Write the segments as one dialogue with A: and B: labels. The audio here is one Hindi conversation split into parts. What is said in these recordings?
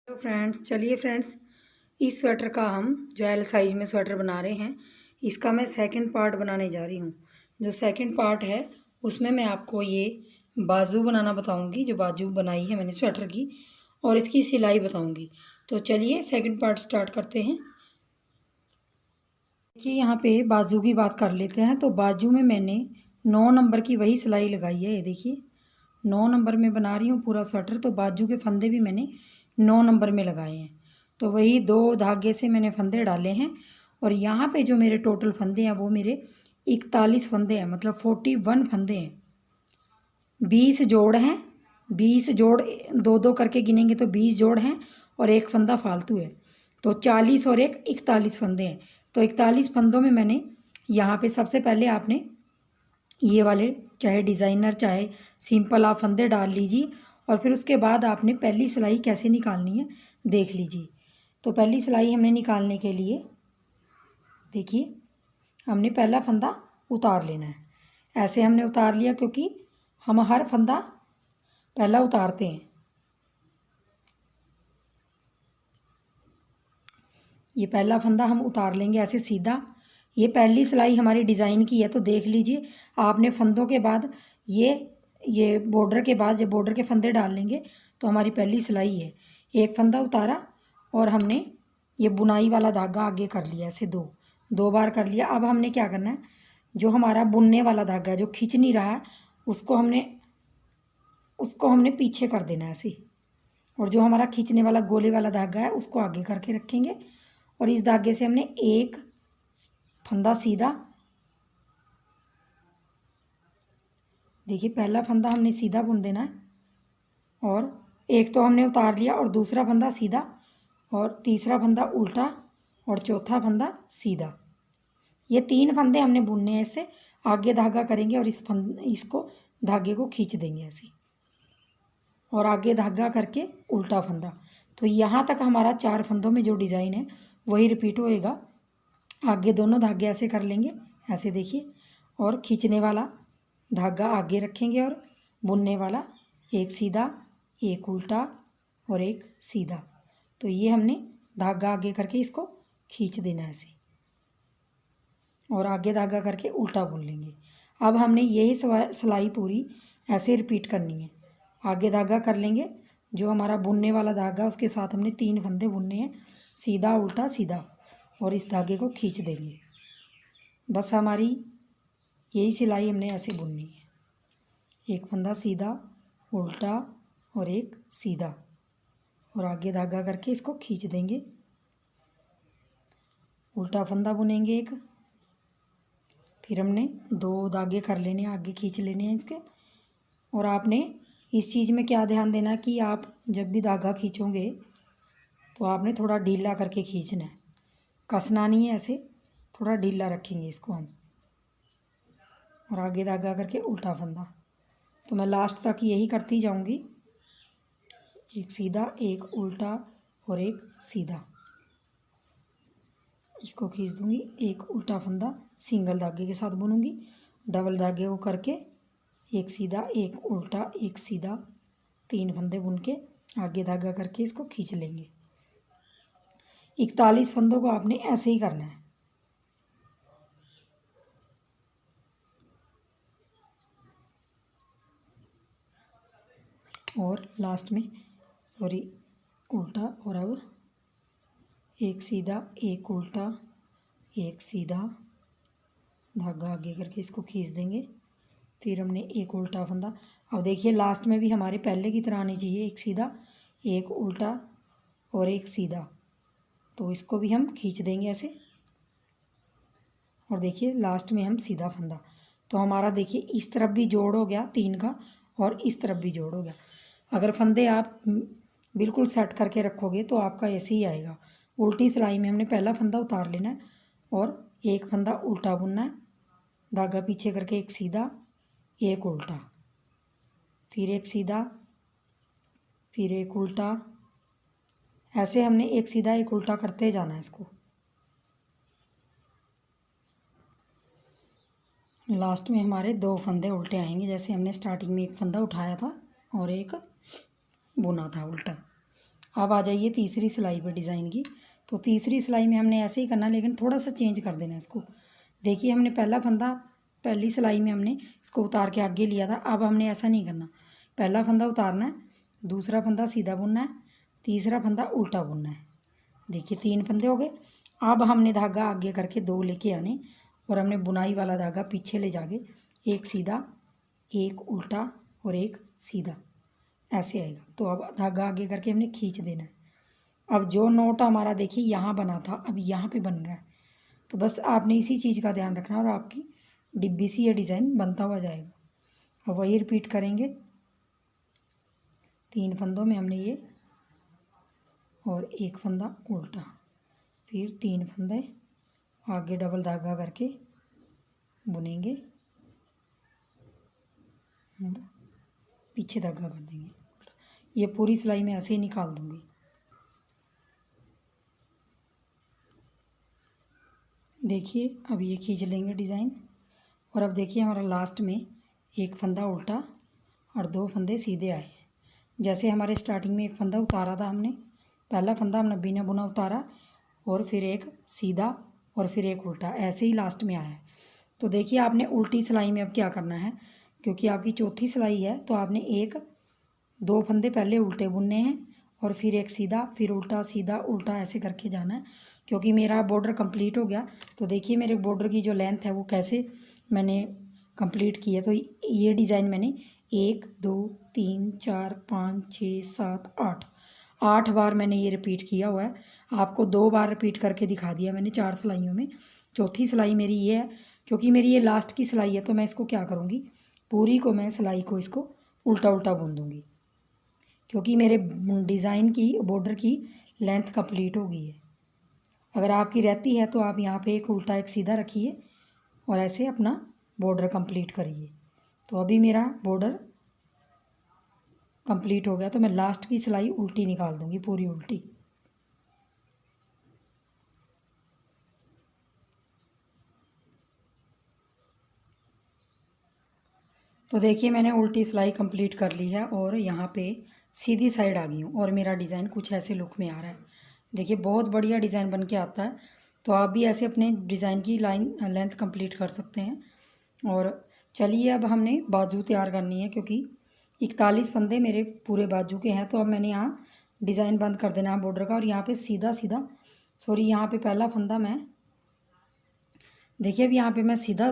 A: तो फ्रेंड्स चलिए फ्रेंड्स, इस स्वेटर का हम जो एल साइज़ में स्वेटर बना रहे हैं, इसका मैं सेकंड पार्ट बनाने जा रही हूँ। जो सेकंड पार्ट है उसमें मैं आपको ये बाजू बनाना बताऊँगी, जो बाजू बनाई है मैंने स्वेटर की, और इसकी सिलाई बताऊँगी। तो चलिए सेकंड पार्ट स्टार्ट करते हैं। देखिए यहाँ पे बाजू की बात कर लेते हैं। तो बाजू में मैंने 9 नंबर की वही सिलाई लगाई है। ये देखिए 9 नंबर में बना रही हूँ पूरा स्वेटर। तो बाजू के फंदे भी मैंने 9 नंबर में लगाए हैं। तो वही 2 धागे से मैंने फंदे डाले हैं। और यहाँ पे जो मेरे टोटल फंदे हैं वो मेरे 41 फंदे हैं, मतलब 41 फंदे हैं। 20 जोड़ हैं, 20 जोड़ 2-2 करके गिनेंगे तो 20 जोड़ हैं और एक फंदा फालतू है। तो 40 और एक 41 फंदे हैं। तो 41 फंदों में मैंने यहाँ पे सबसे पहले आपने ये वाले, चाहे डिज़ाइनर चाहे सिंपल, आप फंदे डाल लीजिए। और फिर उसके बाद आपने पहली सिलाई कैसे निकालनी है देख लीजिए। तो पहली सिलाई हमने निकालने के लिए देखिए, हमने पहला फंदा उतार लेना है। ऐसे हमने उतार लिया क्योंकि हम हर फंदा पहला उतारते हैं। ये पहला फंदा हम उतार लेंगे ऐसे सीधा। ये पहली सिलाई हमारी डिज़ाइन की है, तो देख लीजिए आपने फंदों के बाद ये बॉर्डर के बाद जब बॉर्डर के फंदे डाल लेंगे तो हमारी पहली सिलाई है। एक फंदा उतारा और हमने ये बुनाई वाला धागा आगे कर लिया, ऐसे दो बार कर लिया। अब हमने क्या करना है, जो हमारा बुनने वाला धागा है जो खींच नहीं रहा है उसको हमने पीछे कर देना है ऐसे। और जो हमारा खींचने वाला गोले वाला धागा है उसको आगे करके रखेंगे। और इस धागे से हमने एक फंदा सीधा, देखिए पहला फंदा हमने सीधा बुन देना है। और एक तो हमने उतार लिया और दूसरा फंदा सीधा, और तीसरा फंदा उल्टा, और चौथा फंदा सीधा। ये 3 फंदे हमने बुनने हैं। इससे आगे धागा करेंगे और इसको धागे को खींच देंगे ऐसे, और आगे धागा करके उल्टा फंदा। तो यहाँ तक हमारा 4 फंदों में जो डिज़ाइन है वही रिपीट होएगा। आगे दोनों धागे ऐसे कर लेंगे, ऐसे देखिए, और खींचने वाला धागा आगे रखेंगे और बुनने वाला एक सीधा, एक उल्टा और एक सीधा। तो ये हमने धागा आगे करके इसको खींच देना है ऐसे, और आगे धागा करके उल्टा बुन लेंगे। अब हमने यही सिलाई पूरी ऐसे रिपीट करनी है। आगे धागा कर लेंगे, जो हमारा बुनने वाला धागा उसके साथ हमने 3 फंदे बुनने हैं, सीधा उल्टा सीधा, और इस धागे को खींच देंगे। बस हमारी यही सिलाई हमने ऐसे बुननी है, एक फंदा सीधा, उल्टा और एक सीधा, और आगे धागा करके इसको खींच देंगे। उल्टा फंदा बुनेंगे एक, फिर हमने 2 धागे कर लेने, आगे खींच लेने हैं इसके। और आपने इस चीज़ में क्या ध्यान देना कि आप जब भी धागा खींचोगे तो आपने थोड़ा ढीला करके खींचना है, कसना नहीं है ऐसे, थोड़ा ढीला रखेंगे इसको हम। और आगे धागा करके उल्टा फंदा। तो मैं लास्ट तक यही करती जाऊंगी, एक सीधा, एक उल्टा और एक सीधा। इसको खींच दूंगी, एक उल्टा फंदा सिंगल धागे के साथ बुनूंगी, डबल धागे को करके एक सीधा, एक उल्टा, एक सीधा, 3 फंदे बुन के आगे धागा करके इसको खींच लेंगे। 41 फंदों को आपने ऐसे ही करना है। और लास्ट में उल्टा, और अब एक सीधा, एक उल्टा, एक सीधा, धागा आगे करके इसको खींच देंगे। फिर हमने एक उल्टा फंदा। अब देखिए लास्ट में भी हमारे पहले की तरह आनी चाहिए, एक सीधा, एक उल्टा और एक सीधा। तो इसको भी हम खींच देंगे ऐसे, और देखिए लास्ट में हम सीधा फंदा। तो हमारा देखिए इस तरफ भी जोड़ हो गया 3 का, और इस तरफ भी जोड़ हो गया। अगर फंदे आप बिल्कुल सेट करके रखोगे तो आपका ऐसे ही आएगा। उल्टी सिलाई में हमने पहला फंदा उतार लेना है और एक फंदा उल्टा बुनना है, धागा पीछे करके एक सीधा, एक उल्टा, फिर एक सीधा, फिर एक उल्टा। ऐसे हमने एक सीधा एक उल्टा करते जाना है इसको। लास्ट में हमारे 2 फंदे उल्टे आएंगे, जैसे हमने स्टार्टिंग में एक फंदा उठाया था और एक बुना था उल्टा। अब आ जाइए तीसरी सिलाई पर डिज़ाइन की। तो तीसरी सिलाई में हमने ऐसे ही करना, लेकिन थोड़ा सा चेंज कर देना इसको। देखिए हमने पहला फंदा, पहली सिलाई में हमने इसको उतार के आगे लिया था। अब हमने ऐसा नहीं करना, पहला फंदा उतारना है, दूसरा फंदा सीधा बुनना है, तीसरा फंदा उल्टा बुनना है। देखिए 3 फंदे हो गए। अब हमने धागा आगे करके 2 लेके आने और हमने बुनाई वाला धागा पीछे ले जाके एक सीधा, एक उल्टा और एक सीधा, ऐसे आएगा। तो अब धागा आगे करके हमने खींच देना है। अब जो नोट हमारा देखिए यहाँ बना था, अब यहाँ पे बन रहा है। तो बस आपने इसी चीज़ का ध्यान रखना और आपकी डिब्बी सी ये डिज़ाइन बनता हुआ जाएगा। अब वही रिपीट करेंगे। 3 फंदों में हमने ये और एक फंदा उल्टा, फिर 3 फंदे आगे डबल धागा करके बुनेंगे, पीछे धागा कर देंगे। ये पूरी सिलाई में ऐसे ही निकाल दूंगी। देखिए अब ये खींच लेंगे डिज़ाइन। और अब देखिए हमारा लास्ट में एक फंदा उल्टा और 2 फंदे सीधे आए। जैसे हमारे स्टार्टिंग में एक फंदा उतारा था हमने, पहला फंदा हमने बिना बुना उतारा और फिर एक सीधा और फिर एक उल्टा, ऐसे ही लास्ट में आया है। तो देखिए आपने उल्टी सिलाई में अब क्या करना है, क्योंकि आपकी चौथी सिलाई है तो आपने 1-2 फंदे पहले उल्टे बुनने हैं और फिर एक सीधा, फिर उल्टा सीधा उल्टा, ऐसे करके जाना है। क्योंकि मेरा बॉर्डर कंप्लीट हो गया। तो देखिए मेरे बॉर्डर की जो लेंथ है वो कैसे मैंने कंप्लीट की है। तो ये डिज़ाइन मैंने 1 2 3 4 5 6 7 8 बार मैंने ये रिपीट किया हुआ है। आपको 2 बार रिपीट करके दिखा दिया मैंने 4 सिलाइयों में। चौथी सिलाई मेरी ये है, क्योंकि मेरी ये लास्ट की सिलाई है तो मैं इसको क्या करूँगी, पूरी को मैं सिलाई को इसको उल्टा उल्टा बुन दूँगी, क्योंकि मेरे डिज़ाइन की बॉर्डर की लेंथ कंप्लीट हो गई है। अगर आपकी रहती है तो आप यहाँ पे एक उल्टा एक सीधा रखिए और ऐसे अपना बॉर्डर कंप्लीट करिए। तो अभी मेरा बॉर्डर कंप्लीट हो गया, तो मैं लास्ट की सिलाई उल्टी निकाल दूँगी, पूरी उल्टी। तो देखिए मैंने उल्टी सिलाई कंप्लीट कर ली है और यहाँ पे सीधी साइड आ गई हूँ और मेरा डिज़ाइन कुछ ऐसे लुक में आ रहा है। देखिए बहुत बढ़िया डिज़ाइन बन के आता है। तो आप भी ऐसे अपने डिज़ाइन की लेंथ कंप्लीट कर सकते हैं। और चलिए अब हमने बाजू तैयार करनी है, क्योंकि 41 फंदे मेरे पूरे बाजू के हैं। तो अब मैंने यहाँ डिज़ाइन बंद कर देना है बॉर्डर का और यहाँ पे सीधा सीधा, सॉरी यहाँ पे पहला फंदा मैं, देखिए अब यहाँ पे मैं सीधा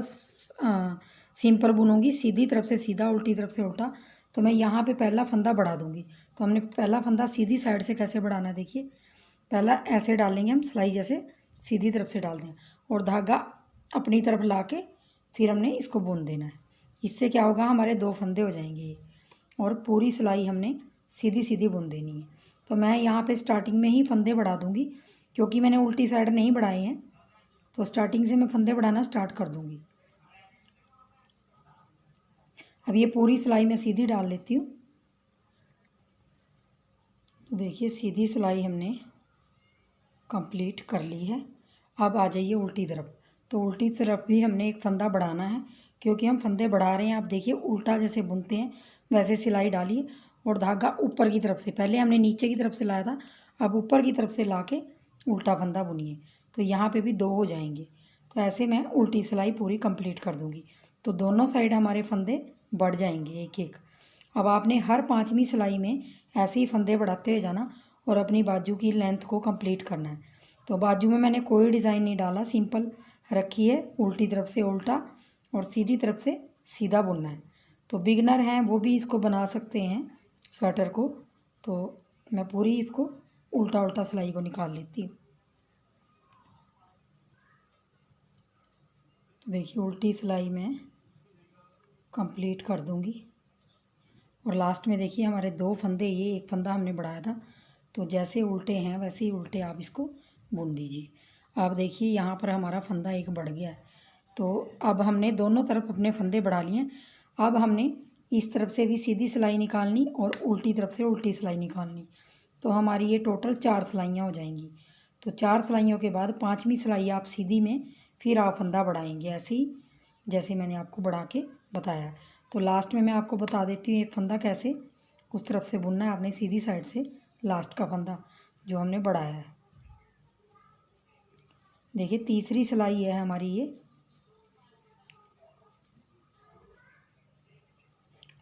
A: सिंपल बुनूंगी, सीधी तरफ से सीधा उल्टी तरफ से उल्टा। तो मैं यहाँ पे पहला फंदा बढ़ा दूँगी। तो हमने पहला फंदा सीधी साइड से कैसे बढ़ाना है, देखिए पहला ऐसे डालेंगे हम, सिलाई जैसे सीधी तरफ से डाल दें और धागा अपनी तरफ ला के फिर हमने इसको बुन देना है। इससे क्या होगा, हमारे 2 फंदे हो जाएंगे और पूरी सिलाई हमने सीधी सीधी बुन देनी है। तो मैं यहाँ पे स्टार्टिंग में ही फंदे बढ़ा दूँगी, क्योंकि मैंने उल्टी साइड नहीं बढ़ाए हैं। तो स्टार्टिंग से मैं फंदे बढ़ाना स्टार्ट कर दूँगी। अब ये पूरी सिलाई मैं सीधी डाल लेती हूँ। तो देखिए सीधी सिलाई हमने कंप्लीट कर ली है। अब आ जाइए उल्टी तरफ। तो उल्टी तरफ भी हमने एक फंदा बढ़ाना है, क्योंकि हम फंदे बढ़ा रहे हैं। आप देखिए उल्टा जैसे बुनते हैं वैसे सिलाई डालिए और धागा ऊपर की तरफ से, पहले हमने नीचे की तरफ से लाया था, अब ऊपर की तरफ से ला के उल्टा फंदा बुनिए। तो यहाँ पे भी 2 हो जाएंगे। तो ऐसे मैं उल्टी सिलाई पूरी कंप्लीट कर दूँगी। तो दोनों साइड हमारे फंदे बढ़ जाएंगे एक एक। अब आपने हर 5वीं सिलाई में ऐसे ही फंदे बढ़ाते हुए जाना और अपनी बाजू की लेंथ को कंप्लीट करना है। तो बाजू में मैंने कोई डिज़ाइन नहीं डाला, सिंपल रखी है, उल्टी तरफ से उल्टा और सीधी तरफ से सीधा बुनना है। तो बिगनर हैं वो भी इसको बना सकते हैं स्वेटर को। तो मैं पूरी इसको उल्टा उल्टा सिलाई को निकाल लेती हूँ। तो देखिए उल्टी सिलाई में कंप्लीट कर दूंगी और लास्ट में देखिए हमारे 2 फंदे, ये एक फंदा हमने बढ़ाया था, तो जैसे उल्टे हैं वैसे ही उल्टे आप इसको बुन दीजिए। आप देखिए यहाँ पर हमारा फंदा एक बढ़ गया है। तो अब हमने दोनों तरफ अपने फंदे बढ़ा लिए। अब हमने इस तरफ से भी सीधी सिलाई निकालनी और उल्टी तरफ से उल्टी सिलाई निकालनी। तो हमारी ये टोटल 4 सिलाइयाँ हो जाएंगी। तो 4 सिलाइयों के बाद 5वीं सिलाई आप सीधी में फिर आप फंदा बढ़ाएंगे, ऐसे ही जैसे मैंने आपको बढ़ा के बताया। तो लास्ट में मैं आपको बता देती हूँ एक फंदा कैसे उस तरफ से बुनना है, आपने सीधी साइड से लास्ट का फंदा जो हमने बढ़ाया है। देखिए तीसरी सिलाई है हमारी ये।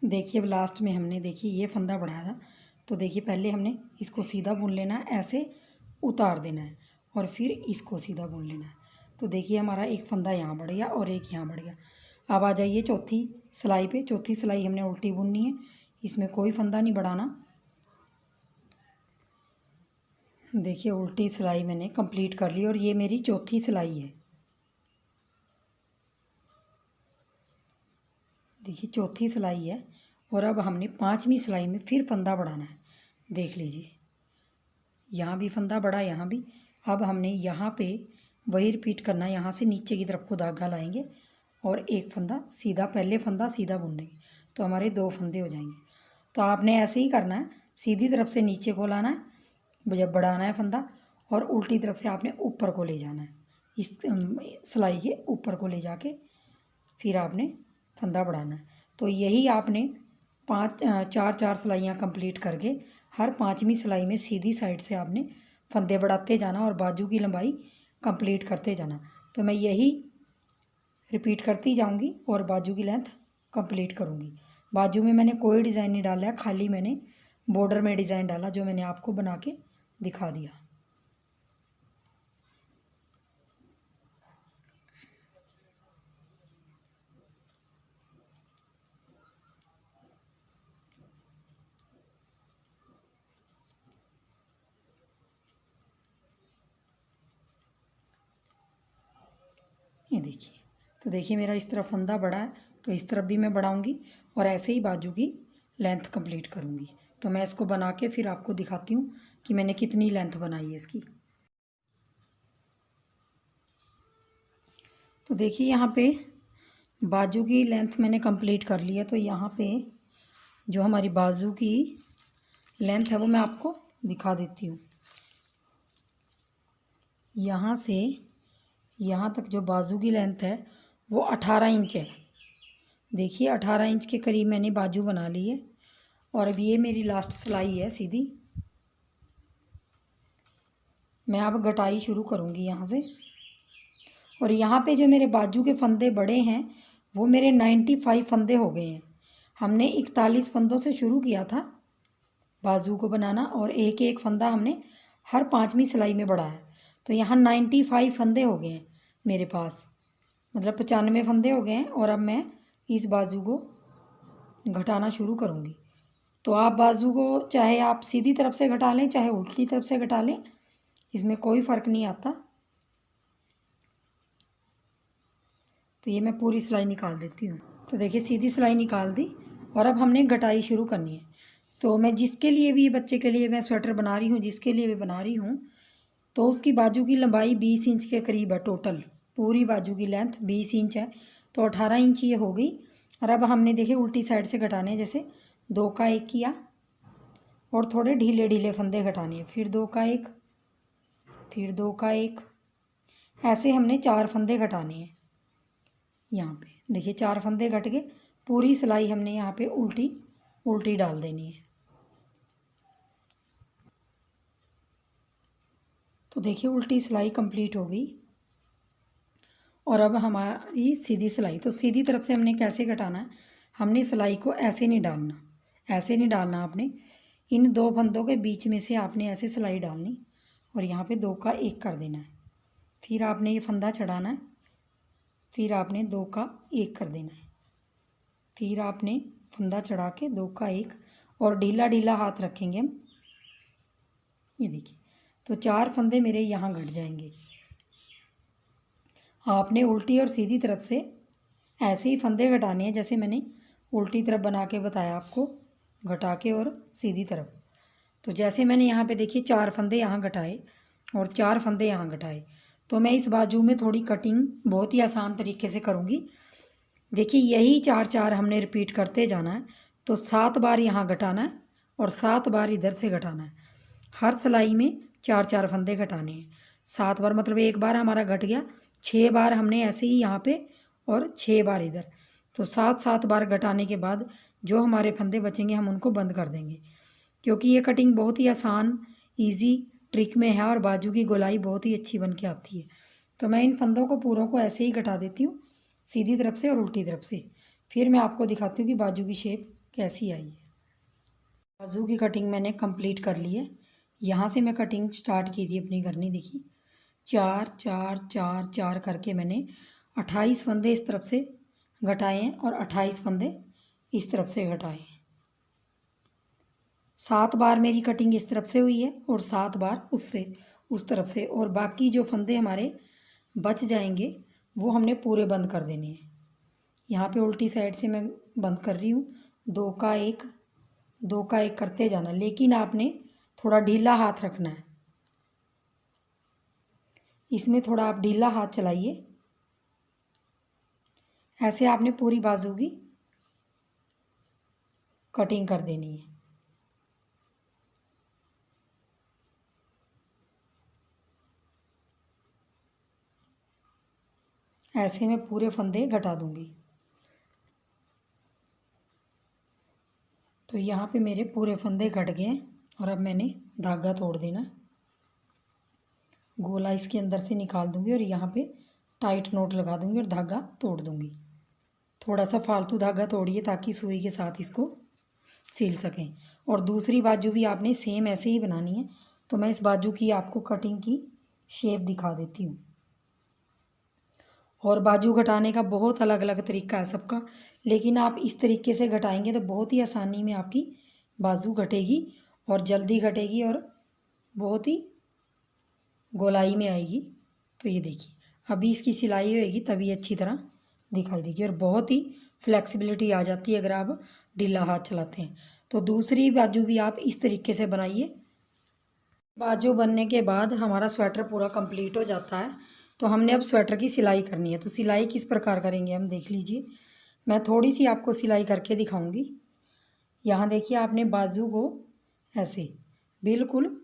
A: देखिए अब लास्ट में हमने देखिए ये फंदा बढ़ाया था, तो देखिए पहले हमने इसको सीधा बुन लेना है, ऐसे उतार देना है और फिर इसको सीधा बुन लेना है। तो देखिए हमारा एक फंदा यहाँ बढ़ गया और एक यहाँ बढ़ गया। अब आ जाइए चौथी सिलाई पे। चौथी सिलाई हमने उल्टी बुननी है, इसमें कोई फंदा नहीं बढ़ाना। देखिए उल्टी सिलाई मैंने कंप्लीट कर ली और ये मेरी चौथी सिलाई है। देखिए चौथी सिलाई है और अब हमने पांचवी सिलाई में फिर फंदा बढ़ाना है। देख लीजिए यहाँ भी फंदा बढ़ा, यहाँ भी। अब हमने यहाँ पे वही रिपीट करना है, यहाँ से नीचे की तरफ को धागा लाएंगे और एक फंदा सीधा, पहले फंदा सीधा बुन देंगे तो हमारे 2 फंदे हो जाएंगे। तो आपने ऐसे ही करना है, सीधी तरफ से नीचे को लाना है जब बढ़ाना है फंदा, और उल्टी तरफ से आपने ऊपर को ले जाना है, इस सिलाई के ऊपर को ले जाके फिर आपने फंदा बढ़ाना है। तो यही आपने 4 सिलाइयाँ कंप्लीट करके हर 5वीं सिलाई में सीधी साइड से आपने फंदे बढ़ाते जाना और बाजू की लंबाई कंप्लीट करते जाना। तो मैं यही रिपीट करती जाऊंगी और बाजू की लेंथ कंप्लीट करूंगी। बाजू में मैंने कोई डिज़ाइन नहीं डाला है, खाली मैंने बॉर्डर में डिज़ाइन डाला जो मैंने आपको बना के दिखा दिया। ये देखिए, तो देखिए मेरा इस तरफ फंदा बढ़ा है तो इस तरफ भी मैं बढ़ाऊंगी और ऐसे ही बाजू की लेंथ कंप्लीट करूंगी। तो मैं इसको बना के फिर आपको दिखाती हूँ कि मैंने कितनी लेंथ बनाई है इसकी। तो देखिए यहाँ पे बाजू की लेंथ मैंने कंप्लीट कर ली है। तो यहाँ पे जो हमारी बाजू की लेंथ है वो मैं आपको दिखा देती हूँ। यहाँ से यहाँ तक जो बाजू की लेंथ है वो 18 इंच है। देखिए 18 इंच के करीब मैंने बाजू बना ली है। और अब ये मेरी लास्ट सिलाई है सीधी। मैं अब गटाई शुरू करूँगी यहाँ से। और यहाँ पे जो मेरे बाजू के फंदे बड़े हैं वो मेरे 95 फंदे हो गए हैं। हमने 41 फंदों से शुरू किया था बाजू को बनाना और एक एक फंदा हमने हर 5वीं सिलाई में बढ़ाया। तो यहाँ 95 फंदे हो गए हैं मेरे पास, मतलब 95 फंदे हो गए हैं। और अब मैं इस बाजू को घटाना शुरू करूँगी। तो आप बाजू को चाहे आप सीधी तरफ से घटा लें चाहे उल्टी तरफ से घटा लें, इसमें कोई फ़र्क नहीं आता। तो ये मैं पूरी सिलाई निकाल देती हूँ। तो देखिए सीधी सिलाई निकाल दी और अब हमने घटाई शुरू करनी है। तो मैं जिसके लिए भी, बच्चे के लिए मैं स्वेटर बना रही हूँ, जिसके लिए भी बना रही हूँ, तो उसकी बाजू की लंबाई 20 इंच के करीब है टोटल। पूरी बाजू की लेंथ 20 इंच है, तो 18 इंच ये हो गई। और अब हमने देखिए उल्टी साइड से घटाने हैं, जैसे 2 का 1 किया और थोड़े ढीले ढीले फंदे घटाने हैं, फिर 2 का 1, फिर 2 का 1, ऐसे हमने 4 फंदे घटाने हैं। यहाँ पे देखिए 4 फंदे घट गए। पूरी सिलाई हमने यहाँ पे उल्टी उल्टी डाल देनी है। तो देखिए उल्टी सिलाई कंप्लीट हो गई। और अब हमारी सीधी सिलाई। तो सीधी तरफ से हमने कैसे घटाना है, हमने सिलाई को ऐसे नहीं डालना, ऐसे नहीं डालना आपने। इन 2 फंदों के बीच में से आपने ऐसे सिलाई डालनी और यहाँ पे 2 का 1 कर देना है। फिर आपने ये फंदा चढ़ाना है, फिर आपने 2 का 1 कर देना है, फिर आपने फंदा चढ़ा के 2 का 1 और ढीला ढीला हाथ रखेंगे हम। ये देखिए, तो 4 फंदे मेरे यहाँ घट जाएंगे। आपने उल्टी और सीधी तरफ से ऐसे ही फंदे घटाने हैं, जैसे मैंने उल्टी तरफ बना के बताया आपको, घटा के और सीधी तरफ। तो जैसे मैंने यहाँ पे देखिए 4 फंदे यहाँ घटाए और 4 फंदे यहाँ घटाए। तो मैं इस बाजू में थोड़ी कटिंग बहुत ही आसान तरीके से करूँगी। देखिए यही 4 हमने रिपीट करते जाना है। तो 7 बार यहाँ घटाना है और 7 बार इधर से घटाना है। हर सिलाई में 4 फंदे घटाने हैं। 7 बार मतलब एक बार हमारा घट गया, 6 बार हमने ऐसे ही यहाँ पे और 6 बार इधर। तो 7 बार घटाने के बाद जो हमारे फंदे बचेंगे हम उनको बंद कर देंगे। क्योंकि ये कटिंग बहुत ही आसान इजी ट्रिक में है और बाजू की गोलाई बहुत ही अच्छी बन के आती है। तो मैं इन फंदों को पूरों को ऐसे ही घटा देती हूँ, सीधी तरफ से और उल्टी तरफ से। फिर मैं आपको दिखाती हूँ कि बाजू की शेप कैसी आई है। बाजू की कटिंग मैंने कंप्लीट कर ली है। यहाँ से मैं कटिंग स्टार्ट की थी अपनी करनी, देखी 4 4 4 4 करके मैंने 28 फंदे इस तरफ से घटाए हैं और 28 फंदे इस तरफ से घटाए हैं। 7 बार मेरी कटिंग इस तरफ से हुई है और 7 बार उससे उस तरफ से, और बाकी जो फंदे हमारे बच जाएंगे वो हमने पूरे बंद कर देने हैं। यहाँ पे उल्टी साइड से मैं बंद कर रही हूँ, 2 का 1 2 का 1 करते जाना, लेकिन आपने थोड़ा ढीला हाथ रखना है। इसमें थोड़ा आप ढीला हाथ चलाइए। ऐसे आपने पूरी बाजू की कटिंग कर देनी है। ऐसे मैं पूरे फंदे घटा दूंगी। तो यहाँ पे मेरे पूरे फंदे घट गए और अब मैंने धागा तोड़ देना। गोला इसके अंदर से निकाल दूंगी और यहाँ पे टाइट नोट लगा दूंगी और धागा तोड़ दूंगी। थोड़ा सा फालतू धागा तोड़िए ताकि सुई के साथ इसको सिल सकें। और दूसरी बाजू भी आपने सेम ऐसे ही बनानी है। तो मैं इस बाजू की आपको कटिंग की शेप दिखा देती हूँ। और बाजू घटाने का बहुत अलग अलग तरीका है सबका, लेकिन आप इस तरीके से घटाएंगे तो बहुत ही आसानी में आपकी बाजू घटेगी और जल्दी घटेगी और बहुत ही गोलाई में आएगी। तो ये देखिए, अभी इसकी सिलाई होएगी तभी अच्छी तरह दिखाई देगी और बहुत ही फ्लेक्सिबिलिटी आ जाती है अगर आप ढीला हाथ चलाते हैं। तो दूसरी बाजू भी आप इस तरीके से बनाइए। बाजू बनने के बाद हमारा स्वेटर पूरा कंप्लीट हो जाता है। तो हमने अब स्वेटर की सिलाई करनी है। तो सिलाई किस प्रकार करेंगे हम देख लीजिए। मैं थोड़ी सी आपको सिलाई करके दिखाऊंगी। यहाँ देखिए, आपने बाजू को ऐसे बिल्कुल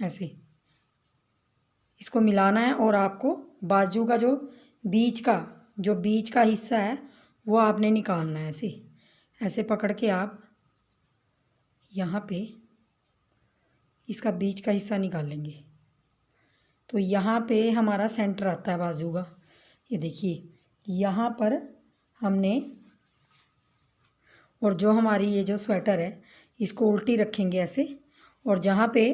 A: ऐसे इसको मिलाना है और आपको बाजू का जो बीच का हिस्सा है वो आपने निकालना है। ऐसे ऐसे पकड़ के आप यहाँ पे इसका बीच का हिस्सा निकाल लेंगे। तो यहाँ पे हमारा सेंटर आता है बाजू का। ये देखिए, यहाँ पर हमने, और जो हमारी ये जो स्वेटर है इसको उल्टी रखेंगे ऐसे, और जहाँ पे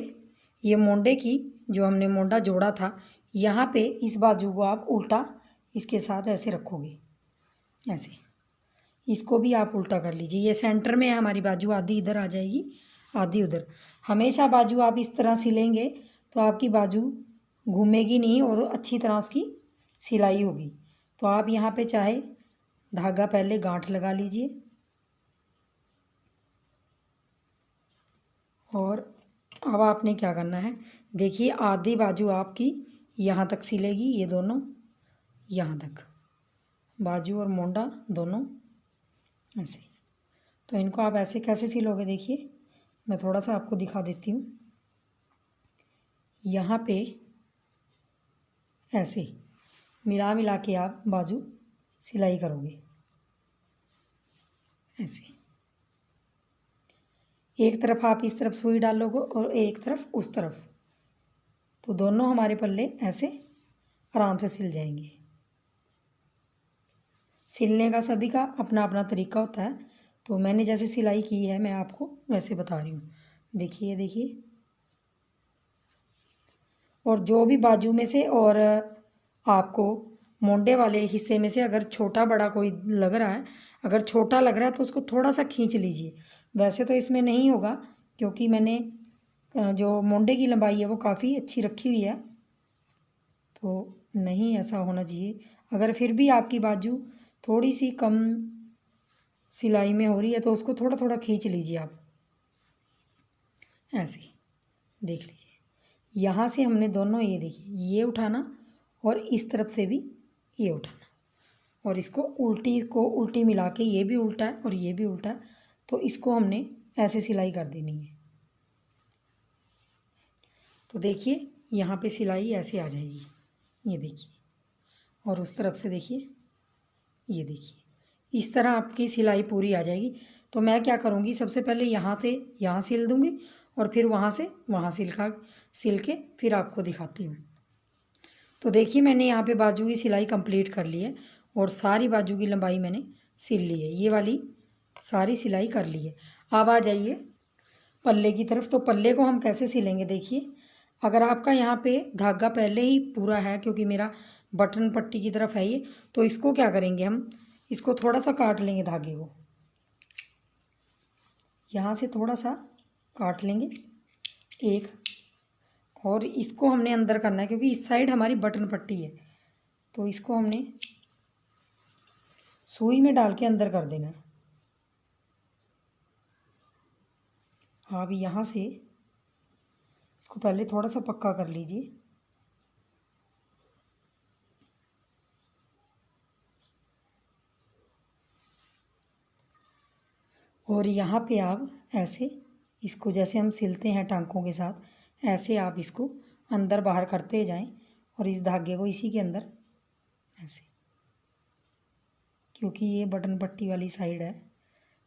A: ये मोंडे की जो हमने मोंडा जोड़ा था यहाँ पे इस बाजू को आप उल्टा इसके साथ ऐसे रखोगे। ऐसे इसको भी आप उल्टा कर लीजिए। ये सेंटर में है हमारी बाजू, आधी इधर आ जाएगी आधी उधर। हमेशा बाजू आप इस तरह सिलेंगे तो आपकी बाजू घूमेगी नहीं और अच्छी तरह उसकी सिलाई होगी। तो आप यहाँ पे चाहे धागा पहले गांठ लगा लीजिए और अब आपने क्या करना है, देखिए आधी बाजू आपकी यहाँ तक सिलेगी, ये दोनों यहाँ तक, बाजू और मोंडा दोनों ऐसे। तो इनको आप ऐसे कैसे सिलोगे, देखिए मैं थोड़ा सा आपको दिखा देती हूँ। यहाँ पे ऐसे मिला के आप बाजू सिलाई करोगे ऐसे। एक तरफ आप इस तरफ सुई डालोगे और एक तरफ उस तरफ, तो दोनों हमारे पल्ले ऐसे आराम से सिल जाएंगे। सिलने का सभी का अपना अपना तरीका होता है। तो मैंने जैसे सिलाई की है मैं आपको वैसे बता रही हूँ। देखिए देखिए, और जो भी बाजू में से और आपको मोंडे वाले हिस्से में से अगर छोटा बड़ा कोई लग रहा है, अगर छोटा लग रहा है तो उसको थोड़ा सा खींच लीजिए। वैसे तो इसमें नहीं होगा क्योंकि मैंने जो मोंडे की लंबाई है वो काफ़ी अच्छी रखी हुई है, तो नहीं ऐसा होना चाहिए। अगर फिर भी आपकी बाजू थोड़ी सी कम सिलाई में हो रही है तो उसको थोड़ा थोड़ा खींच लीजिए आप ऐसे। देख लीजिए, यहाँ से हमने दोनों, ये देखिए ये उठाना और इस तरफ से भी ये उठाना, और इसको उल्टी मिला के, ये भी उल्टा है और ये भी उल्टा है, तो इसको हमने ऐसे सिलाई कर देनी है। तो देखिए यहाँ पे सिलाई ऐसे आ जाएगी, ये देखिए। और उस तरफ से देखिए, ये देखिए इस तरह आपकी सिलाई पूरी आ जाएगी। तो मैं क्या करूँगी, सबसे पहले यहाँ से यहाँ सिल दूँगी और फिर वहाँ से वहाँ सिल के फिर आपको दिखाती हूँ। तो देखिए मैंने यहाँ पे बाजू की सिलाई कंप्लीट कर ली है और सारी बाजू की लंबाई मैंने सिल ली है। ये वाली सारी सिलाई कर ली है। अब आ जाइए पल्ले की तरफ। तो पल्ले को हम कैसे सिलेंगे, देखिए अगर आपका यहाँ पे धागा पहले ही पूरा है, क्योंकि मेरा बटन पट्टी की तरफ है ये, तो इसको क्या करेंगे, हम इसको थोड़ा सा काट लेंगे धागे को, यहाँ से थोड़ा सा काट लेंगे एक, और इसको हमने अंदर करना है क्योंकि इस साइड हमारी बटन पट्टी है। तो इसको हमने सुई में डाल के अंदर कर देना है। आप यहाँ से इसको पहले थोड़ा सा पक्का कर लीजिए। और यहाँ पे आप ऐसे इसको, जैसे हम सिलते हैं टांकों के साथ, ऐसे आप इसको अंदर बाहर करते जाएं और इस धागे को इसी के अंदर ऐसे, क्योंकि ये बटन पट्टी वाली साइड है,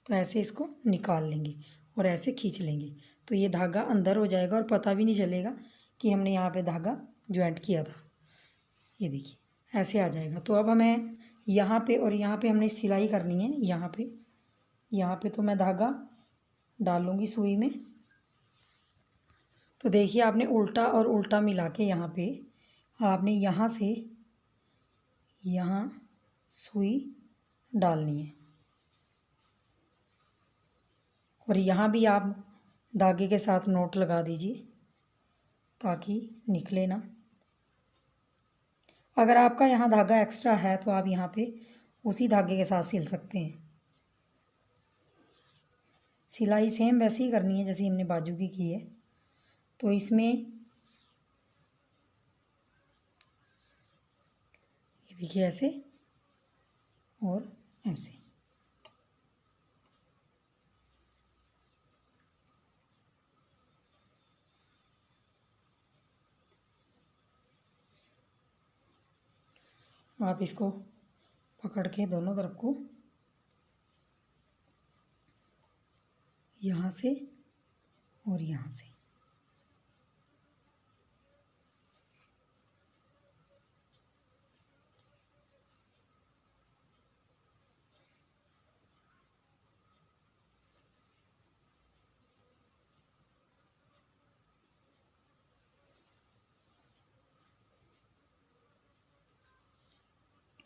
A: तो ऐसे इसको निकाल लेंगे और ऐसे खींच लेंगे। तो ये धागा अंदर हो जाएगा और पता भी नहीं चलेगा कि हमने यहाँ पे धागा ज्वाइंट किया था। ये देखिए ऐसे आ जाएगा। तो अब हमें यहाँ पे और यहाँ पे हमने सिलाई करनी है। यहाँ पे तो मैं धागा डालूँगी सुई में। तो देखिए आपने उल्टा और उल्टा मिला के यहाँ पे आपने यहाँ से यहाँ सुई डालनी है और यहाँ भी आप धागे के साथ नोट लगा दीजिए ताकि निकले ना। अगर आपका यहाँ धागा एक्स्ट्रा है तो आप यहाँ पे उसी धागे के साथ सिल सकते हैं। सिलाई सेम वैसे ही करनी है जैसे हमने बाजू की है। तो इसमें ये देखिए ऐसे और ऐसे। आप इसको पकड़ के दोनों तरफ को यहाँ से और यहाँ से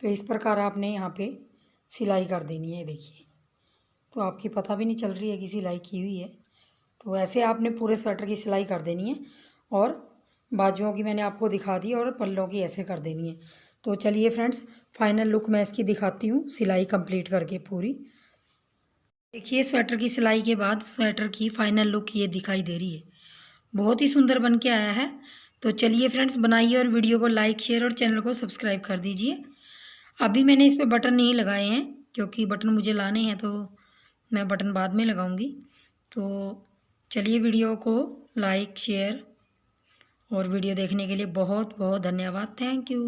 A: तो इस प्रकार आपने यहाँ पे सिलाई कर देनी है। देखिए तो आपकी पता भी नहीं चल रही है कि सिलाई की हुई है। तो ऐसे आपने पूरे स्वेटर की सिलाई कर देनी है और बाजुओं की मैंने आपको दिखा दी और पल्लों की ऐसे कर देनी है। तो चलिए फ्रेंड्स फाइनल लुक मैं इसकी दिखाती हूँ सिलाई कंप्लीट करके पूरी। देखिए स्वेटर की सिलाई के बाद स्वेटर की फाइनल लुक ये दिखाई दे रही है। बहुत ही सुंदर बन के आया है। तो चलिए फ्रेंड्स बनाइए और वीडियो को लाइक शेयर और चैनल को सब्सक्राइब कर दीजिए। अभी मैंने इस पर बटन नहीं लगाए हैं क्योंकि बटन मुझे लाने हैं, तो मैं बटन बाद में लगाऊंगी। तो चलिए वीडियो को लाइक शेयर और वीडियो देखने के लिए बहुत बहुत धन्यवाद। Thank you.